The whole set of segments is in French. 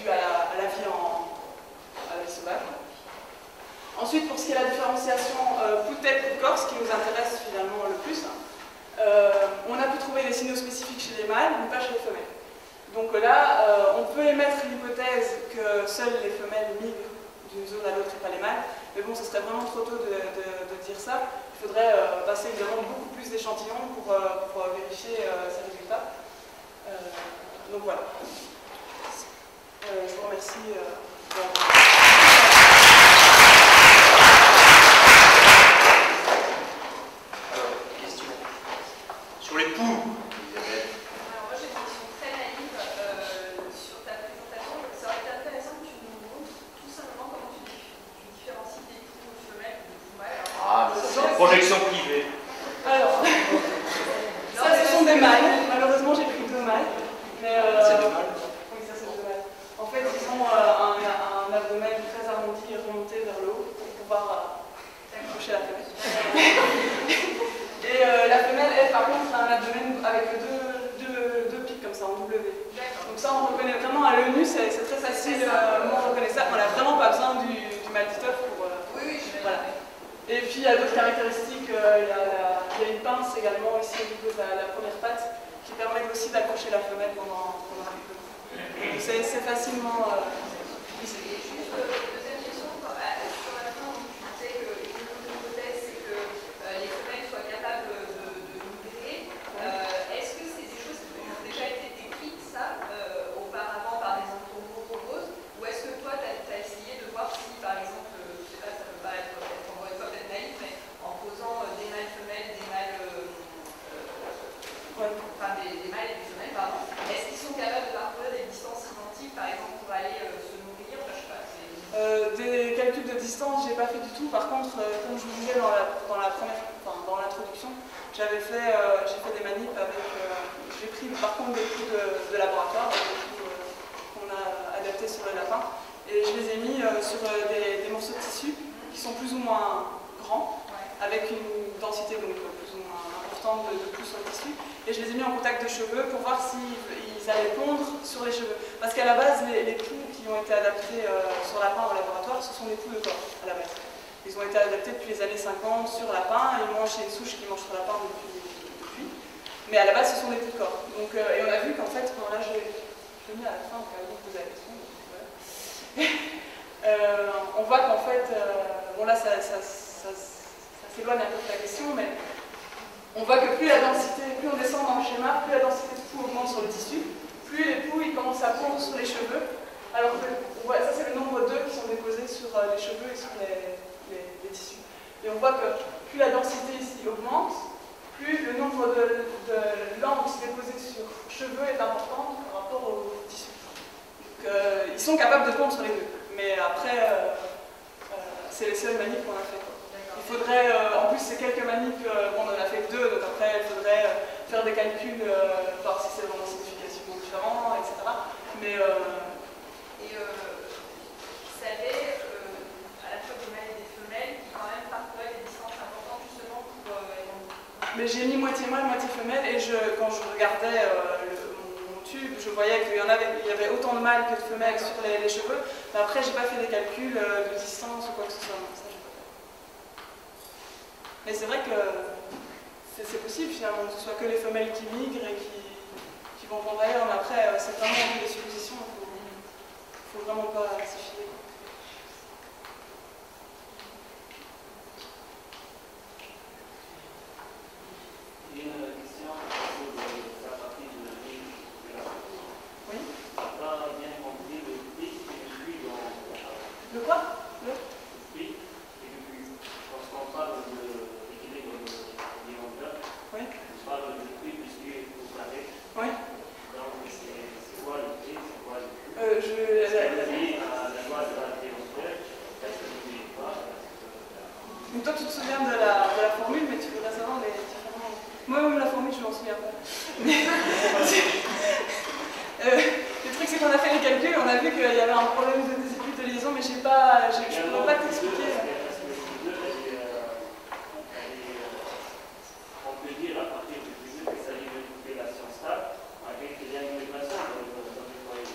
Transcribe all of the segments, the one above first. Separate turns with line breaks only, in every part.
dû à la vie sauvage. Ensuite, pour ce qui est de la différenciation poutre-tête-poutre-corps, ce qui nous intéresse finalement le plus, on a pu trouver des signaux spécifiques chez les mâles, mais pas chez les femelles. Donc là, on peut émettre l'hypothèse que seules les femelles migrent d'une zone à l'autre et pas les mâles, mais bon, ce serait vraiment trop tôt de dire ça. Il faudrait passer évidemment beaucoup plus d'échantillons pour vérifier ces résultats. Donc voilà. Je vous remercie.
Alors, question. Sur les poux, Isabelle.
Alors moi j'ai une question très naïve sur ta présentation. Ça aurait été intéressant que tu nous montres tout simplement comment tu différencies des poux femelles ou des poux mâles.
Ah, c'est une projection privée.
Alors, ça ce sont des mâles. Malheureusement, j'ai pris 2 mâles.
C'est deux mâles.
Oui, ça c'est 2 mâles. En fait, ils ont un abdomen très arrondi et remonté vers le haut pour pouvoir accrocher la femelle. Et la femelle, elle, par contre, a un abdomen avec deux pics comme ça, en W. Donc ça, on reconnaît vraiment à l'œil nu, c'est très facile, on reconnaît ça. On n'a vraiment pas besoin du Maltitov pour...
Oui,
voilà. Et puis, il y a d'autres caractéristiques. Il y a une pince également ici au niveau de la première patte qui permet aussi d'accrocher la femelle pendant un peu. Donc c'est facilement...
Deuxième question, sur la fin, tu disais que l'hypothèse c'est que les femelles soient capables de migrer. Est-ce que c'est des choses qui ont déjà été décrites, ça, auparavant par des anthropologues, ou est-ce que toi, tu as essayé de voir si, par exemple, je ne sais pas, ça peut paraître encore une fois peut-être naïf, mais en posant des mâles femelles, des mâles, enfin des mâles et des femelles, pardon, est-ce qu'ils sont capables de parcourir des distances identiques, par exemple, pour aller se nourrir, enfin, je sais pas,
des calculs de distance, j'ai pas fait du tout. Par contre, comme je vous disais dans l'introduction, j'ai fait des manips avec. J'ai pris par contre des poux de laboratoire, des poux qu'on a adaptés sur le lapin, et je les ai mis sur des morceaux de tissu qui sont plus ou moins grands, avec une densité donc plus ou moins importante de poux sur le tissu, et je les ai mis en contact de cheveux pour voir s'ils allaient pondre sur les cheveux. Parce qu'à la base, les poux qui ont été adaptés sur lapin au laboratoire, ce sont des poux de corps à la base. Ils ont été adaptés depuis les années 50 sur lapin, ils mangent chez une souche qui mange sur lapin depuis. Mais à la base, ce sont des poux de corps. Donc, et on a vu qu'en fait, bon, là je l'ai mis à la fin, quand vous posez la question. On voit qu'en fait, bon là ça s'éloigne un peu de la question, mais on voit que plus on descend dans le schéma, plus la densité de poux augmente sur le tissu, plus les poux ils commencent à pondre sur les cheveux, alors que ça c'est le nombre d'œufs qui sont déposés sur les cheveux et sur les tissus. Et on voit que plus la densité ici augmente, plus le nombre de langues déposées sur cheveux est important par rapport au tissu. Donc ils sont capables de pondre sur les deux, mais après c'est les seules manips qu'on a fait. Il faudrait, en plus c'est quelques manips, on en a fait 2, donc après il faudrait faire des calculs, voir si c'est vraiment significativement différent, etc. Mais
vous savez, à la fois des mâles et des femelles, qui quand même parcouraient des distances importantes justement pour...
Mais j'ai mis moitié mâle, moitié femelle, et quand je regardais mon tube, je voyais qu'il y avait autant de mâles que de femelles sur les cheveux, mais après j'ai pas fait des calculs de distance ou quoi que ce soit. Mais c'est vrai que c'est possible finalement que ce soit que les femelles qui migrent et qui vont pondre ailleurs, mais après c'est vraiment des suppositions, il faut vraiment pas s'y fier.
Une question sur la partie de la vie.
Oui.
Je n'ai pas bien compris le prix et le puits dans la partie.
Le quoi?
Le prix et le puits. Lorsqu'on parle de l'équilibre alimentaire,
Oui.
on parle de prix puisque vous savez.
Oui.
Donc c'est quoi le prix, c'est quoi le puits?
La
vie à la loi de la théosphère, est-ce que vous ne voulez pas?
Donc toi tu te souviens de la formule, mais tu voudrais savoir les différents... Moi-même la formule je m'en souviens pas. Le truc c'est qu'on a fait les calculs, on a vu qu'il y avait un problème de déséquilibre de liaison, mais je ne pourrais pas t'expliquer.
On peut dire à partir du principe qu'il s'agit d'une population stable avec des intégration dans le foyer.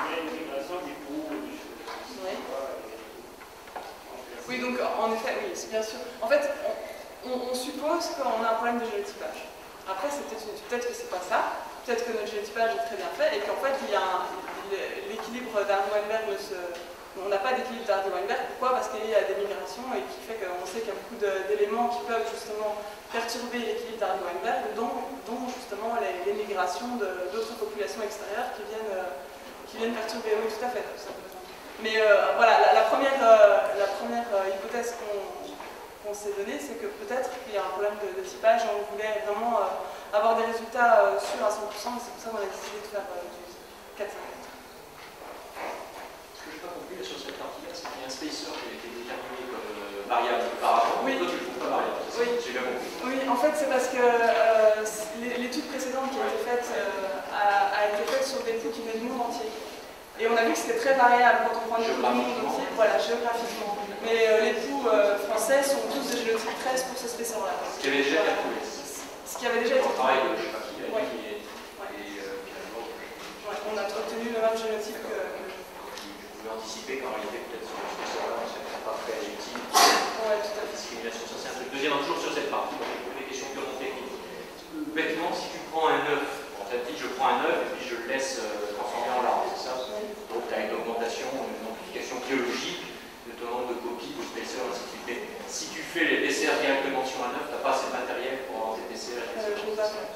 il y a une migration du coup, du
Oui. Oui, donc en effet, oui, c'est bien sûr. En fait, on suppose qu'on a un problème de génotypage. Après, peut-être que c'est pas ça, peut-être que notre génotypage est très bien fait, et qu'en fait, l'équilibre d'Hardy-Weinberg on n'a pas d'équilibre d'Hardy-Weinberg. Pourquoi? Parce qu'il y a des migrations et qui fait qu'on sait qu'il y a beaucoup d'éléments qui peuvent justement perturber l'équilibre d'Hardy-Weinberg, dont justement les migrations d'autres populations extérieures qui viennent perturber. Oui, tout à fait. Ça peut être. Mais voilà, la première hypothèse qu'on s'est donnée, c'est que peut-être qu'il y a un problème de typage et on voulait vraiment avoir des résultats sûrs à 100%, et c'est pour ça qu'on a décidé de faire du 4-5.
Ce que je n'ai pas compris sur cette partie-là, c'est qu'il y a un spacer qui a été déterminé comme variable auparavant.
Oui.
Toi, tu le trouves pas variable, c'est ça?
Oui.
J'ai bien compris.
Oui, en fait, c'est parce que l'étude précédente qui a été faite a été faite sur des poux qui venaient du monde entier. Et on a vu que c'était très variable quand on prend les poux du monde entier, voilà, géographiquement. Mais les poux français sont tous de génotype 13 pour ce spécimen-là.
Ce qui avait déjà été approuvé.
Ce qui avait déjà été
Pareil,
approuvé.
je ne sais pas qui l'a dit, finalement,
On a obtenu le même génotype que.
je pouvais anticiper qu'en réalité, peut-être sur ce spécimen-là, on ne serait pas très utile.
Ouais, tout à
La
fait.
discrimination, ça c'est un truc. Deuxièmement, toujours sur cette partie, donc les questions purement techniques. Bêtement, si tu prends un œuf, en fait, je prends un œuf et puis je le laisse transformer en larve, c'est ça? Donc tu as une augmentation, une amplification biologique de ton nombre de copies, de spacers, ainsi de suite. Mais si tu fais les PCR directement sur un œuf, tu n'as pas assez de matériel pour avoir tes PCR.
Je ne l'ai pas fait.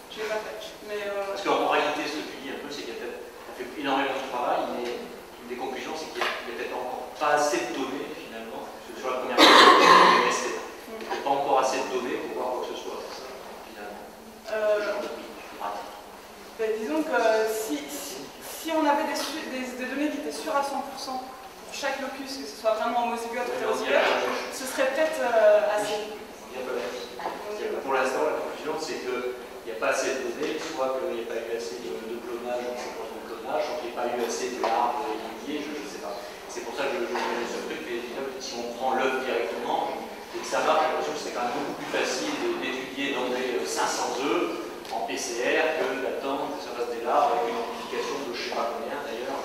Je l'ai pas fait. Mais
parce qu'en réalité, ce que tu dis un peu, c'est qu'il y a peut-être fait énormément de travail, mais une des conclusions, c'est qu'il n'y a peut-être encore pas assez de données, finalement. Parce que sur la première question, il est resté. Il n'y a pas encore assez de données pour voir quoi que ce soit, c'est ça, finalement.
Ben, disons que si on avait des données qui étaient sûres à 100% pour chaque locus, que ce soit vraiment homozygote ou hétérozygote, ce serait peut-être assez.
Pour l'instant, la conclusion, c'est qu'il n'y a pas assez de données, soit qu'il n'y a pas eu assez de clonage, donc c'est pour le clonage, soit qu'il n'y a pas eu assez de larves liées, je ne sais pas. C'est pour ça que je mets ce truc, mais si on prend l'œuf directement, et que ça marche, j'ai l'impression que c'est quand même beaucoup plus facile d'étudier d'emblée 500 œufs en PCR que d'attendre que ça fasse des larves avec une amplification de je ne sais pas combien d'ailleurs,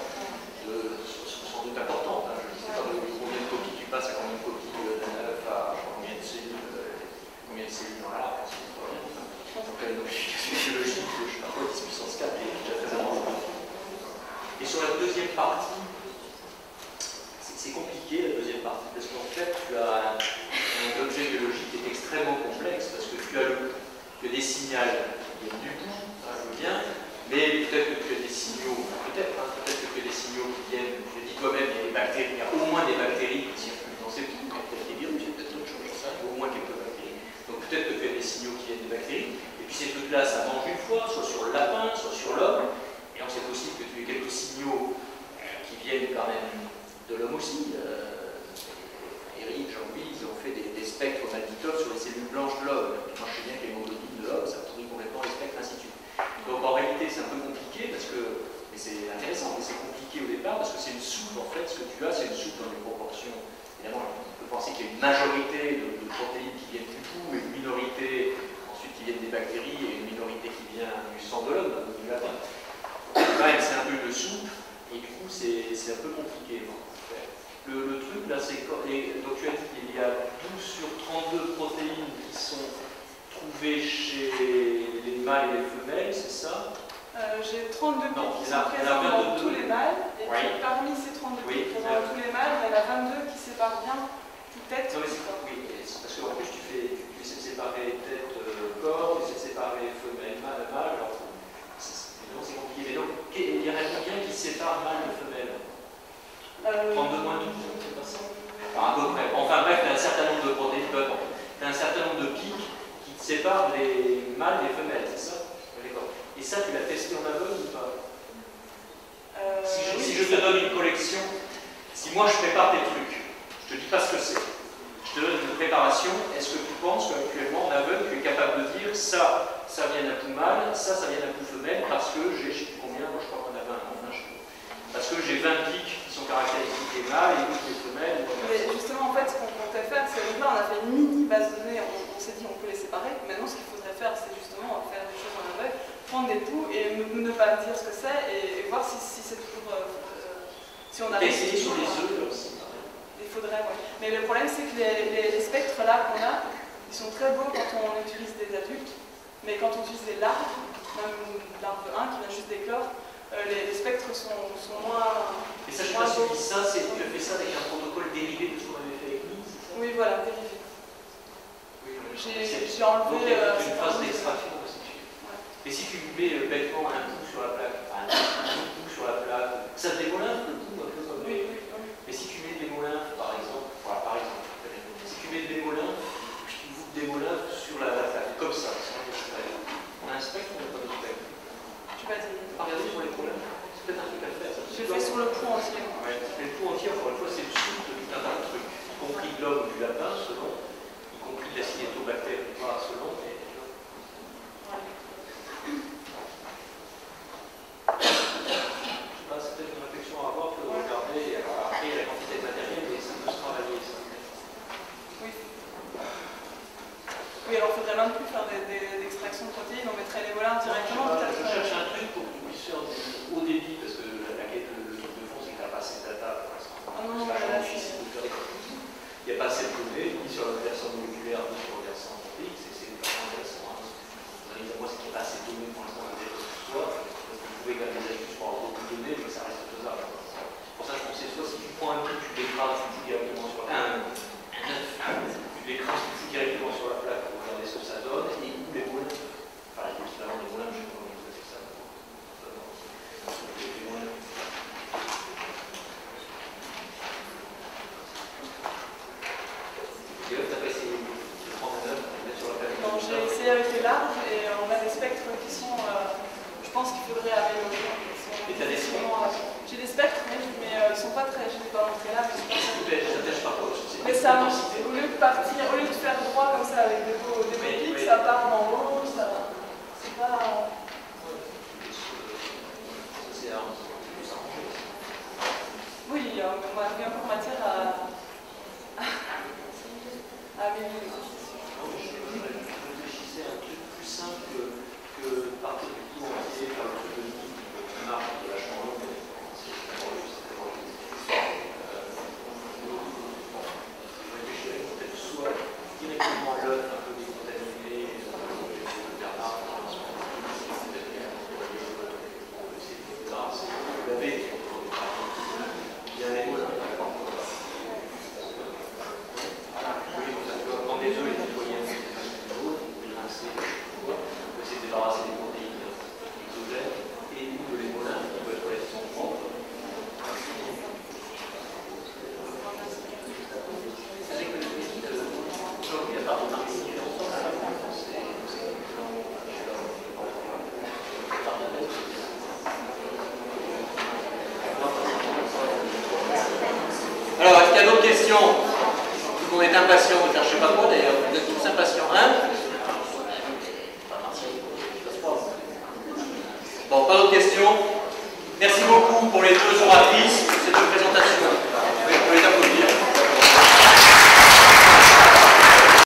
sans doute importante. Hein. Je ne sais pas combien de copies tu passes à combien de copies d'un œuf à combien de cellules dans la larve. Donc une amplification biologique de je ne sais pas quoi, 10 puissance 4 est déjà très avancée. Et sur la deuxième partie, c'est compliqué la deuxième partie, parce qu'en fait tu as un objet biologique qui est extrêmement complexe, parce que tu as des signaux qui viennent du bout, ça je veux bien, mais peut-être que tu as des signaux, peut-être que tu as des signaux qui viennent, je dis toi-même, il y a des bactéries, il y a au moins des bactéries qui circulent dans ces poux, il y a peut-être des virus, il y a peut-être d'autres choses, ça, il y a au moins quelques bactéries. Donc peut-être que tu as des signaux qui viennent des bactéries, et puis ces trucs-là, ça mange une fois, soit sur le lapin, soit sur l'homme, et donc c'est possible que tu aies quelques signaux qui viennent quand même de l'homme aussi. Eric, Jean-Louis, ils ont fait des spectres magnétopes sur les cellules blanches de l'homme. Moi, je sais bien que l'hémoglobine de l'homme, ça pourrit complètement les spectres, ainsi de suite. Donc, en réalité, c'est un peu compliqué, parce que, mais c'est intéressant, mais c'est compliqué au départ, parce que c'est une soupe, en fait, ce que tu as, c'est une soupe dans des proportions. Évidemment, on peut penser qu'il y a une majorité de protéines qui viennent du pouls, et une minorité, ensuite, qui viennent des bactéries, et une minorité qui vient du sang de l'homme, du lapin. Quand même, c'est un peu une soupe, et du coup, c'est un peu compliqué. Bon. Le truc là, c'est donc tu as dit qu'il y a 12 sur 32 protéines qui sont trouvées chez les mâles et les femelles, c'est ça?
J'ai 32
non,
qui sont présents dans tous les mâles, et
oui.
puis parmi ces 32
oui,
présents dans tous les mâles, il y en a 22 qui séparent bien tête.
Non, mais oui, c'est parce qu'en plus tu essaies de séparer tête, corps, tu essaies de séparer femelle, mâle, alors évidemment c'est compliqué. Mais donc, il y en a combien qui séparent mâle de femelle? 32 moins 12, c'est pas ça? Enfin, à peu près. Enfin bref, tu as un certain nombre de protéines, tu as un certain nombre de pics qui te séparent les mâles des femelles, c'est ça? Et ça, tu l'as testé en aveugle ou pas? Si je te donne une collection, si moi je prépare tes trucs, je te dis pas ce que c'est, je te donne une préparation, est-ce que tu penses qu'actuellement en aveugle, tu es capable de dire ça vient d'un pou mâle, ça vient d'un pou femelle, parce que j'ai, je sais plus combien, moi je crois qu'on a 20, enfin je sais pas. Parce que j'ai 20 pics qui sont caractéristiques des mâles et d'autres des femelles.
Mais justement, en fait, ce qu'on comptait faire, c'est que là, on a fait une mini base de données, on s'est dit on peut les séparer. Maintenant, ce qu'il faudrait faire, c'est justement faire des choses en aveugle, prendre des poux et ne pas dire ce que c'est et voir si cette si on arrive
essayer sur les œufs aussi.
il faudrait, ouais. Mais le problème, c'est que les spectres là qu'on a, ils sont très beaux quand on utilise des adultes, mais quand on utilise des larves, même l'arbre 1 qui vient juste d'éclore, les spectres sont moins.
Et ça, je sais pas si tu dis ça, tu as fait ça avec un protocole dérivé de ce qu'on avait fait avec nous.
Oui, voilà, dérivé.
Oui,
j'ai enlevé.
Donc, il y a une phase d'extraction aussi. Ouais. Et si tu mets bêtement un coup sur la plaque, un coup sur la plaque, ça te démolymphe le coup un peu comme.
Oui.
Mais si tu mets de l'hémolymphe, par exemple, si tu mets de l'hémolymphe, tu boucles d'hémolymphe sur la plaque, comme ça, sans extraire. On a un spectre, on n'a pas de spectre.
Tu vas dire.
Regardez sur les problèmes, c'est peut-être un truc à faire.
Je fais sur le pouls entier.
Ouais, le pouls entier, encore une fois, c'est le soude de tout un tas de trucs, y compris de l'homme ou du lapin, selon, y compris de la cinétobactère, selon. C'est peut-être une réflexion à avoir que de regarder après la quantité de matériel, mais ça peut se travailler ça.
Oui, alors il faudrait même plus faire d'extraction de protéines, on mettrait les volants directement.
Je cherche un truc pour que tu puisses faire du haut débit, parce que la quête de fond, c'est que tu n'as pas assez de data pour l'instant.
Non,
il n'y a pas assez de données, ni sur le versant moléculaire, ni sur le versant protéique, c'est vraiment intéressant. Moi, c'est qu'il n'y a pas assez de données pour l'instant à dire que ce soit. Vous pouvez quand même des astuces pour avoir beaucoup de données, mais ça reste faisable. Pour ça, je pensais soit si tu prends un truc, tu l'écrases, tu fous directement sur la plaque, tu l'écrases, tu fous directement sur la plaque pour regarder ce que ça donne, et où les moules, enfin, l'équivalent des moulins, je ne sais pas comment vous avez fait ça. Les moulins. Et eux, t'as pas essayé de prendre un œuf, de mettre sur la plaque?
Non, j'ai essayé avec les larves et on a des spectres qui sont. Je pense qu'il faudrait améliorer.
Et t'as des spectres?
J'ai des spectres, mais ils sont pas très. Je ne vais pas montrer là, mais ils sont pas très.
Ça tâche pas quoi.
Mais ça, au lieu de partir, au lieu de faire droit comme ça avec des pics, ça part en haut, ça. C'est pas. Oui, on a bien pour matière à améliorer.
Je réfléchissais à un truc plus simple que partir du coup entier, faire le truc de nuit, qui marche, qui est vachement long, mais c'est vraiment juste. Je réfléchirais peut-être soit directement à l'œuf, un peu décontaminé, Bernard, débarrasser des protéines exogènes et de l'hémolymphe qui peut être relativement propre. Aujourd'hui, il n'y a pas de marque différente. Alors, est-ce qu'il y a d'autres questions? Tout le monde est impatient, vous ne cherchez pas quoi d'ailleurs, vous êtes tous impatients, hein?